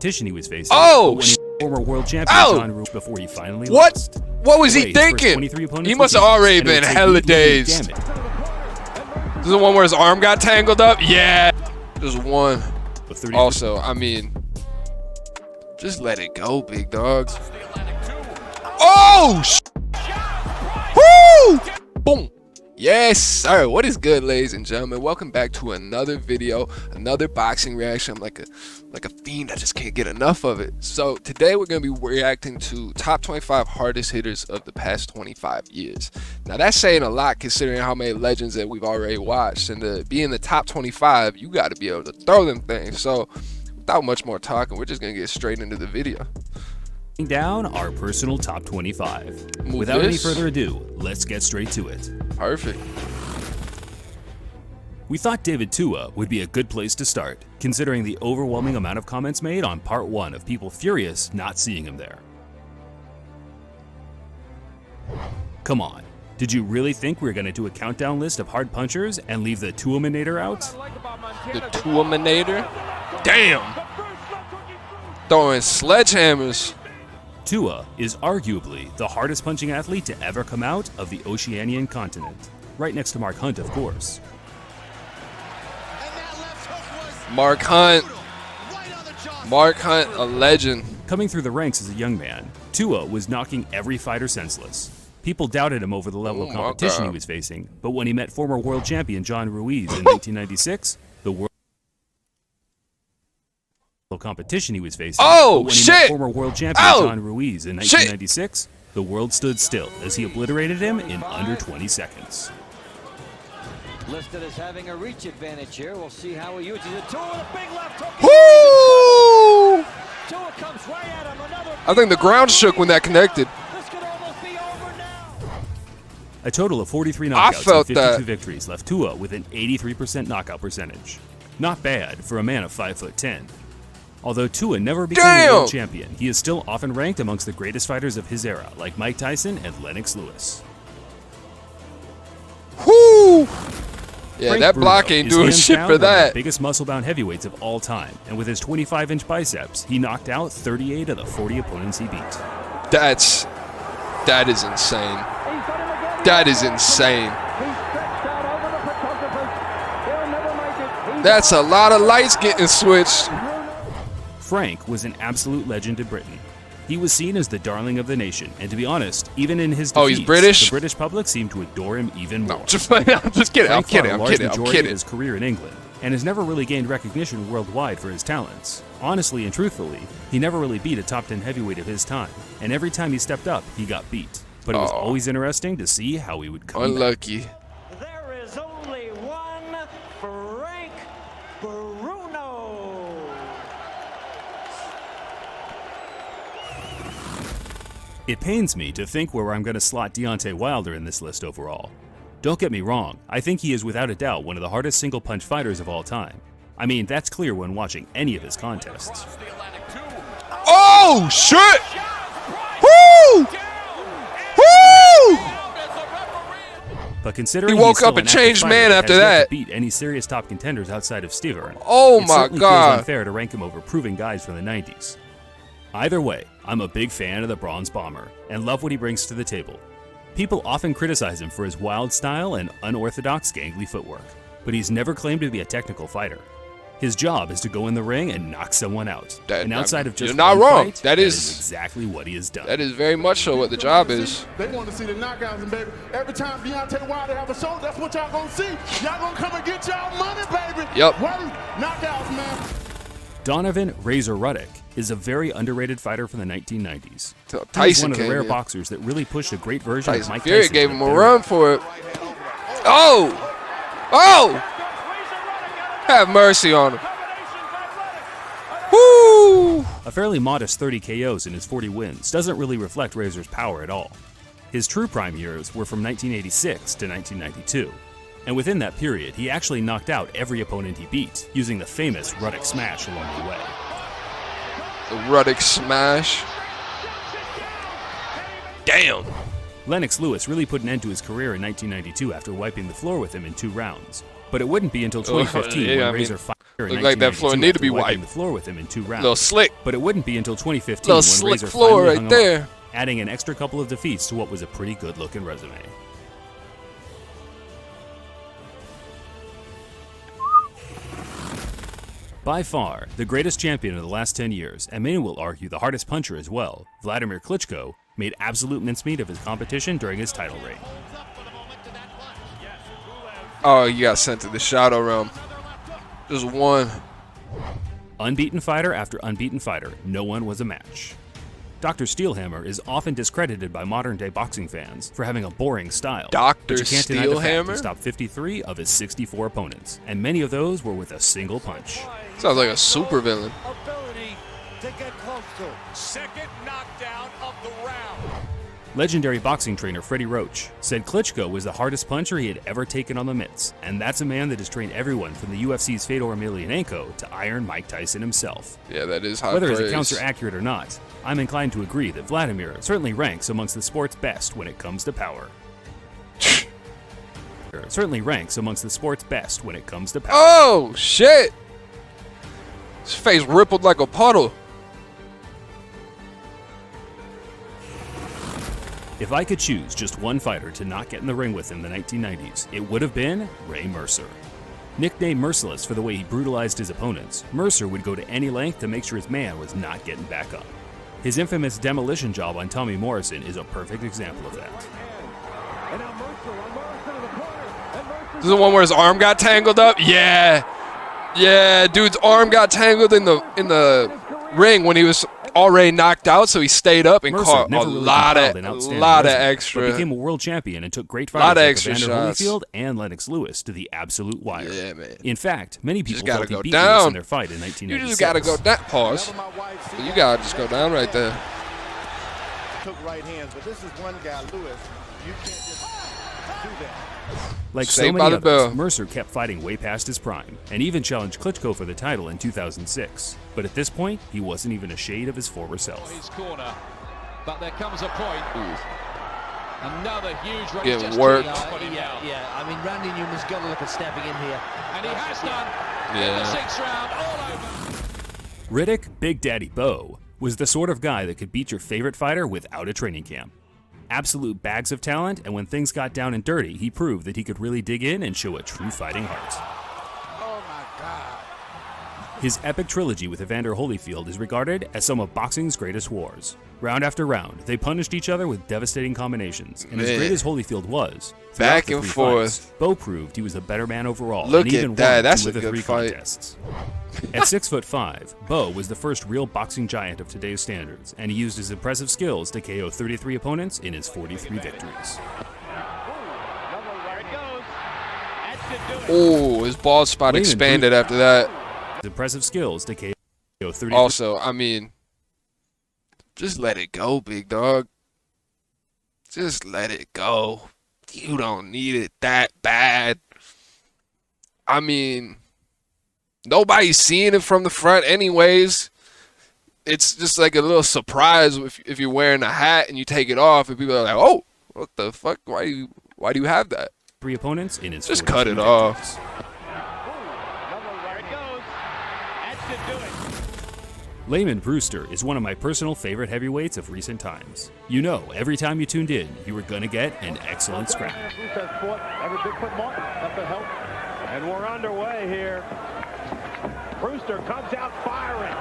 competition he was facing. Oh, former world champion John Ruddick before he finally lost. What was he thinking? He must have already been hella dazed. This is the one where his arm got tangled up? Yeah. There's one. Also, I mean, just let it go, big dog. Oh, woo! Boom. Yes, sir. What is good, ladies and gentlemen? Welcome back to another video, another boxing reaction. I'm like a fiend. I just can't get enough of it. So today we're going to be reacting to top 25 hardest hitters of the past 25 years. Now that's saying a lot considering how many legends that we've already watched. And to be in the top 25, you got to be able to throw them things. So without much more talking, we're just going to get straight into the video. Down our personal top 25. Without any further ado, let's get straight to it. Perfect. We thought David Tua would be a good place to start, considering the overwhelming amount of comments made on part 1 of people furious not seeing him there. Come on, did you really think we were going to do a countdown list of hard punchers and leave the Tua-minator out? The Tua-minator? Damn! Throwing sledgehammers. Tua is arguably the hardest punching athlete to ever come out of the Oceanian continent, right next to Mark Hunt, of course. Mark Hunt, a legend. Coming through the ranks as a young man, Tua was knocking every fighter senseless. People doubted him over the level of competition he was facing, but when he met former world champion John Ruiz in 1996, the world competition he was facing. Former world champion John Ruiz in 1996, the world stood still as he obliterated him in under 20 seconds. Listed as having a reach advantage here. We'll see how he uses it. Tua with a big left hook. Woo! Tua comes right at him. Another I think the ground shook when that connected. This could almost be over now. A total of 43 knockouts and 52 victories left Tua with an 83% knockout percentage. Not bad for a man of 5'10". Although Tua never became a world champion, he is still often ranked amongst the greatest fighters of his era, like Mike Tyson and Lennox Lewis. Whoo! Yeah, Frank that Bruno block ain't doing shit for that. One of the biggest muscle-bound heavyweights of all time, and with his 25-inch biceps, he knocked out 38 of the 40 opponents he beat. That is insane. That is insane. That's a lot of lights getting switched. Frank was an absolute legend in Britain. He was seen as the darling of the nation, and to be honest, even in his defeats, he's British? The British public seemed to adore him even more. No, I'm just kidding. I'm kidding. I'm kidding. His career in England, and has never really gained recognition worldwide for his talents. Honestly and truthfully, he never really beat a top 10 heavyweight of his time, and every time he stepped up, he got beat. But it was always interesting to see how he would come Unlucky. back. There is only one Frank Bruno. It pains me to think where I'm going to slot Deontay Wilder in this list overall. Don't get me wrong, I think he is without a doubt one of the hardest single-punch fighters of all time. I mean, that's clear when watching any of his contests. Oh, shit! Woo! Woo! But considering he woke up a changed man after that. Beat any serious top contenders outside of Steve Irwin. Oh it my God! Feels unfair to rank him over proven guys from the 90s. Either way, I'm a big fan of the Bronze Bomber and love what he brings to the table. People often criticize him for his wild style and unorthodox gangly footwork, but he's never claimed to be a technical fighter. His job is to go in the ring and knock someone out. And outside of just you're not wrong. Fight, that is exactly what he has done. That is very much so what the job is. They want to see the knockouts, and baby, every time Deontay Wilder have a show, that's what y'all gonna see. Y'all gonna come and get y'all money, baby. Yep. Knockouts, man. Donovan Razor Ruddick is a very underrated fighter from the 1990s. Tyson He's one of the rare boxers that really pushed a great version of Mike Tyson. Gave him a run for it. Oh! Oh! Have mercy on him. Woo! A fairly modest 30 KOs in his 40 wins doesn't really reflect Razor's power at all. His true prime years were from 1986 to 1992. And within that period, he actually knocked out every opponent he beat, using the famous Ruddick Smash along the way. The Ruddick Smash. Damn. Lennox Lewis really put an end to his career in 1992 after wiping the floor with him in 2 rounds. But it wouldn't be until 2015 when Razor Look like that floor need to be wiping wiped. the floor with him in 2 rounds. Little slick. But it wouldn't be until 2015 Little when slick Razor floor finally right hung there. him up, adding an extra couple of defeats to what was a pretty good-looking resume. By far, the greatest champion of the last 10 years, and many will argue the hardest puncher as well, Vladimir Klitschko made absolute mincemeat of his competition during his title reign. Oh, you got sent to the Shadow Realm. Just one. Unbeaten fighter after unbeaten fighter, no one was a match. Dr. Steelhammer is often discredited by modern-day boxing fans for having a boring style. Dr. But you can't deny the fact Steelhammer? he stopped 53 of his 64 opponents, and many of those were with a single punch. Sounds like a super villain. Ability to get close to. Second knockdown of the round. Legendary boxing trainer Freddie Roach said Klitschko was the hardest puncher he had ever taken on the mitts, and that's a man that has trained everyone from the UFC's Fedor Emelianenko to Iron Mike Tyson himself. Yeah, that is high Whether praise. his accounts are accurate or not, I'm inclined to agree that Vladimir certainly ranks amongst the sport's best when it comes to power. Certainly ranks amongst the sport's best when it comes to power. Oh, shit. His face rippled like a puddle. If I could choose just one fighter to not get in the ring with in the 1990s, it would have been Ray Mercer. Nicknamed Merciless for the way he brutalized his opponents, Mercer would go to any length to make sure his man was not getting back up. His infamous demolition job on Tommy Morrison is a perfect example of that. This is the one where his arm got tangled up? Yeah. Yeah, dude's arm got tangled in the ring when he was already knocked out, so he stayed up and Mercer caught never a really lot compiled an of outstanding extra. but became a world champion and took great Lot fighters of like extra Evander shots. Holyfield and Lennox Lewis to the absolute wire. Yeah, man. In fact, many people Just gotta felt he go beat Lewis down. in their fight in You 1996. just gotta go down. Pause. You gotta just go down right there. Took right hands, but this is one guy, Lewis. You can't just do that. Like so Saved by many the others, bell. Mercer kept fighting way past his prime, and even challenged Klitschko for the title in 2006. But at this point, he wasn't even a shade of his former self. His corner, but there comes a point. Another huge run. Getting just worked. put him down. Yeah. I mean, Randy Newman's got to look at stepping in here. And he has done. In Yeah. the 6th round, all over. Riddick Big Daddy Bowe was the sort of guy that could beat your favorite fighter without a training camp. Absolute bags of talent, and when things got down and dirty, he proved that he could really dig in and show a true fighting heart. Oh my God. His epic trilogy with Evander Holyfield is regarded as some of boxing's greatest wars. Round after round, they punished each other with devastating combinations, and as Man. great as Holyfield was, Back throughout the and 3 forth. fights, Bowe proved he was a better man overall, Look and even at that. won That's 2 of a the good 3 fight. contests. At 6'5", Bowe was the first real boxing giant of today's standards, and he used his impressive skills to KO 33 opponents in his 43 victories. Oh, his bald spot Lehman expanded after that. His impressive skills to KO 33. Also, I mean, just let it go, big dog. Just let it go. You don't need it that bad. I mean, nobody's seeing it from the front anyways. It's just like a little surprise if you're wearing a hat and you take it off and people are like, oh, what the fuck? Why do you have that? 3 opponents in his Just 43 cut it victories. off. Lehman Brewster is one of my personal favorite heavyweights of recent times. You know, every time you tuned in, you were gonna get an excellent scrap. And we're underway here. Brewster comes out firing.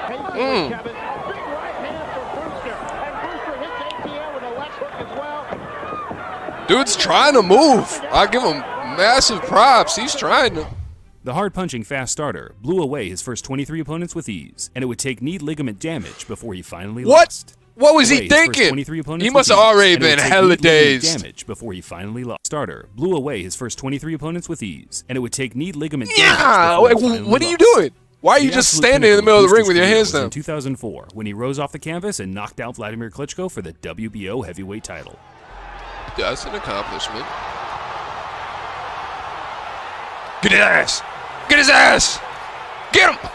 Kevin, a big right hand for Brewster. And Brewster hits ATL with a left hook as well. Dude's trying to move. I give him massive props. He's trying to. The hard-punching fast starter blew away his first 23 opponents with ease, and it would take knee ligament damage before he finally What? lost. What was he Away his first thinking? 23 opponents He with must have ease, already and it would been take hella knee ligament dazed. damage before he finally lost. Starter blew away his first 23 opponents with ease, and it would take knee ligament damage Yeah. before he Wait, finally what are you lost. doing? Why are you The just absolute standing in the pinnacle middle of of the ring with your Brewster's hands career was down? in 2004, when he rose off the canvas and knocked out Vladimir Klitschko for the WBO heavyweight title. That's an accomplishment. Get his ass! Get his ass! Get him!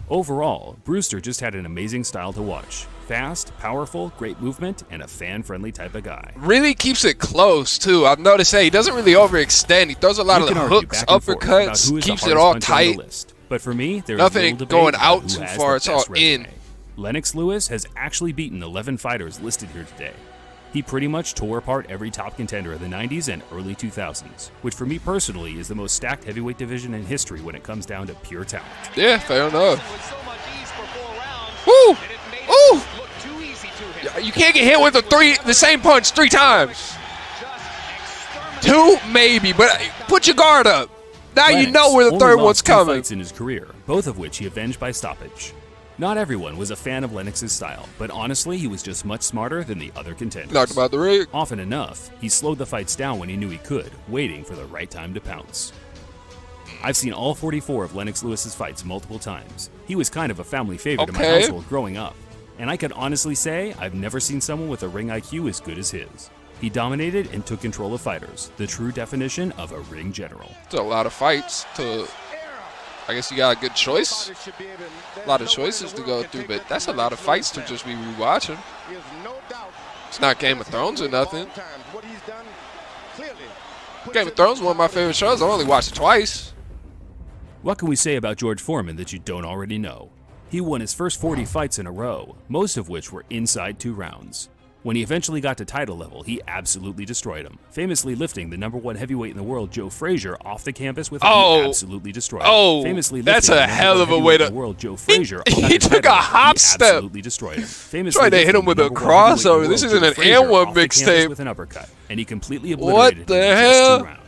Overall, Brewster just had an amazing style to watch. fast, powerful, great movement, and a fan-friendly type of guy. Really keeps it close, too. I've noticed, hey, he doesn't really overextend. He throws a lot of the hooks, uppercuts, keeps it all tight. But for me, there's nothing going out too far. It's all in. Lennox Lewis has actually beaten 11 fighters listed here today. He pretty much tore apart every top contender of the 90s and early 2000s, which for me personally is the most stacked heavyweight division in history when it comes down to pure talent. Yeah, fair enough. Woo! Ooh! You can't get hit with the same punch 3 times. 2 maybe, but put your guard up. Now Lennox you know where the third one's coming. Fights in his career, both of which he avenged by stoppage. Not everyone was a fan of Lennox's style, but honestly, he was just much smarter than the other contenders. Knocked him out the ring. Often enough, he slowed the fights down when he knew he could, waiting for the right time to pounce. I've seen all 44 of Lennox Lewis's fights multiple times. He was kind of a family favorite in my household growing up, and I can honestly say I've never seen someone with a ring IQ as good as his. He dominated and took control of fighters, the true definition of a ring general. It's a lot of fights to... I guess you got a good choice. A lot of choices to go through, but that's a lot of fights to just be rewatching. It's not Game of Thrones or nothing. Game of Thrones is one of my favorite shows. I only watched it twice. What can we say about George Foreman that you don't already know? He won his first 40 fights in a row, most of which were inside 2 rounds. When he eventually got to title level, he absolutely destroyed him, famously lifting the #1 heavyweight in the world, Joe Frazier, off the canvas with absolutely destroyed him. Famously that's a hell of a way to... World, Joe Frazier, he took a hop step. Absolutely destroyed him. Famously tried to hit him with a crossover. This isn't an N1 mixtape. With an uppercut, and he completely obliterated what the hell? 2 rounds.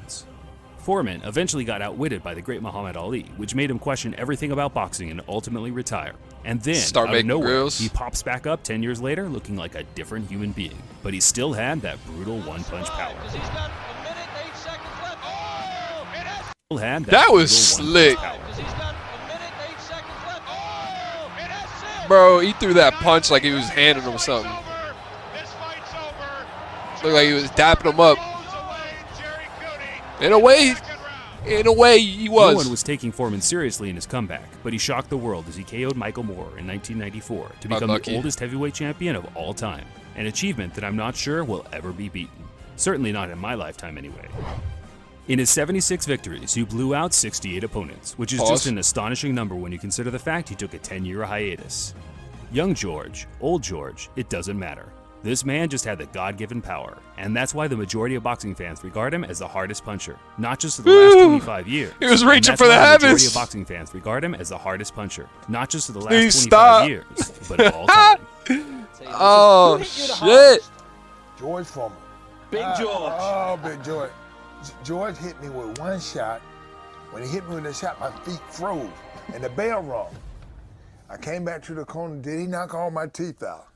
Foreman eventually got outwitted by the great Muhammad Ali, which made him question everything about boxing and ultimately retire. And then, out of nowhere, he pops back up 10 years later looking like a different human being. But he still had that brutal one-punch power. That was slick. Bro, he threw that punch like he was handing him something. Looked like he was dapping him up. In a way, he was. No one was taking Foreman seriously in his comeback, but he shocked the world as he KO'd Michael Moore in 1994 to become the oldest heavyweight champion of all time, an achievement that I'm not sure will ever be beaten. Certainly not in my lifetime anyway. In his 76 victories, he blew out 68 opponents, which is just an astonishing number when you consider the fact he took a 10-year hiatus. Young George, old George, it doesn't matter. This man just had the God-given power, and that's why the majority of boxing fans regard him as the hardest puncher, not just of the last 25 years. He was reaching for the heavens. The majority of boxing fans regard him as the hardest puncher, not just of the last 25 years, but of all time. Oh, shit. George Foreman. Big George. Oh, Big George. George hit me with one shot. When he hit me with the shot, my feet froze, and the bell rung. I came back to the corner. Did he knock all my teeth out?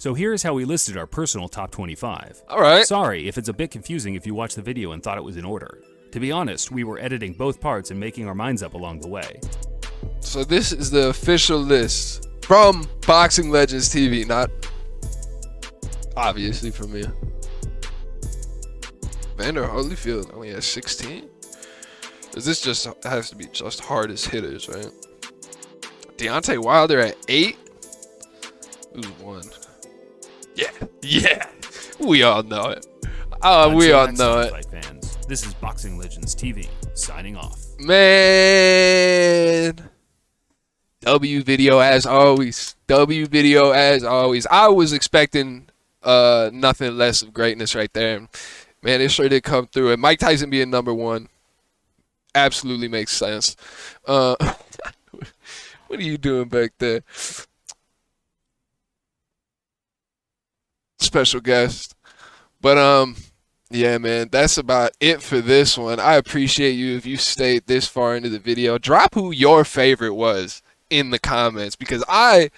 So here's how we listed our personal top 25. All right. Sorry if it's a bit confusing if you watched the video and thought it was in order. To be honest, we were editing both parts and making our minds up along the way. So this is the official list from Boxing Legends TV, not obviously from me. Vander Holyfield only has 16? Because this just has to be just hardest hitters, right? Deontay Wilder at 8? Who's 1? Yeah. We all know it. We all know it. Fans, this is Boxing Legends TV, signing off. Man. W video as always. I was expecting nothing less of greatness right there. Man, it sure did come through. And Mike Tyson being #1 absolutely makes sense. What are you doing back there? Special guest. But yeah, man, that's about it for this one. I appreciate you if you stayed this far into the video. Drop who your favorite was in the comments, because I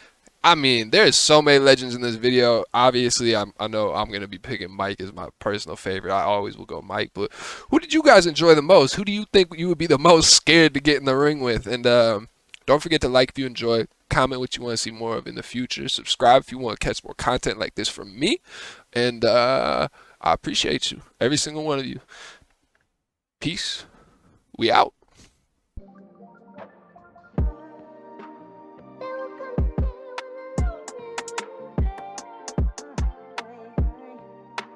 mean, there's so many legends in this video. Obviously, I know I'm going to be picking Mike as my personal favorite. I always will go Mike. But who did you guys enjoy the most? Who do you think you would be the most scared to get in the ring with? And don't forget to like if you enjoy. Comment what you want to see more of in the future. Subscribe if you want to catch more content like this from me. And I appreciate you. Every single one of you. Peace. We out.